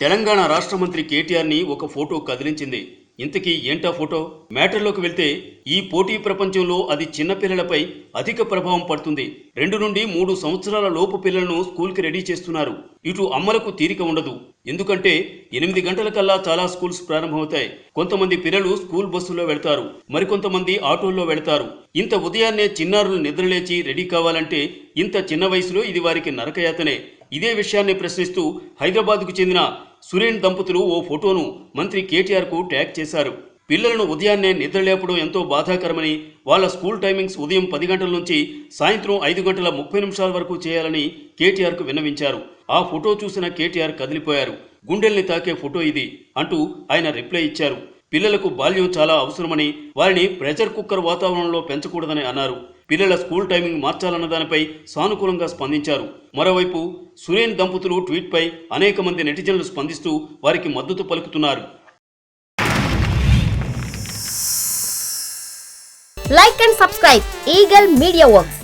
తెలంగాణ రాష్ట్ర మంత్రి కేటీఆర్ని ఒక ఫోటో కదిలించింది. ఇంతకీ ఏంటా ఫోటో? మ్యాటర్లోకి వెళ్తే ఈ పోటీ ప్రపంచంలో అది చిన్నపిల్లలపై అధిక ప్రభావం పడుతుంది. 2 నుండి 3 సంవత్సరాల లోపు పిల్లలను స్కూల్కి రెడీ చేస్తున్నారు. ఇటు అమ్మలకు తీరిక ఉండదు. ఎందుకంటే 8 గంటలకల్లా చాలా స్కూల్స్ ప్రారంభమవుతాయి. కొంతమంది పిల్లలు స్కూల్ బస్సులో వెళ్తారు, మరికొంతమంది ఆటోల్లో వెళ్తారు. ఇంత ఉదయాన్నే చిన్నారులు నిద్రలేచి రెడీ కావాలంటే ఇంత చిన్న వయసులో ఇది వారికి నరకయాతనే. ఇదే విషయాన్ని ప్రశ్నిస్తూ హైదరాబాద్కు చెందిన సురేన్ దంపతులు ఓ ఫోటోను మంత్రి కేటీఆర్కు ట్యాగ్ చేశారు. పిల్లలను ఉదయాన్నే నిద్రలేపడం ఎంతో బాధాకరమని, వాళ్ళ స్కూల్ టైమింగ్స్ ఉదయం 10 గంటల నుంచి సాయంత్రం 5 గంటల 30 నిమిషాల వరకు చేయాలని కేటీఆర్కు విన్నవించారు. ఆ ఫోటో చూసిన కేటీఆర్ కదిలిపోయారు. గుండెల్ని తాకే ఫోటో ఇది అంటూ ఆయన రిప్లై ఇచ్చారు. పిల్లలకు బాల్యం చాలా అవసరమని, వారిని ప్రెషర్ కుక్కర్ వాతావరణంలో పెంచకూడదని అన్నారు. పిల్లల స్కూల్ టైమింగ్ మార్చాలన్న దానిపై సానుకూలంగా స్పందించారు. మరోవైపు సురేన్ దంపతులు ట్వీట్పై అనేక మంది నెటిజన్లు స్పందిస్తూ వారికి మద్దతు పలుకుతున్నారు. Like and subscribe Eagle Media Works.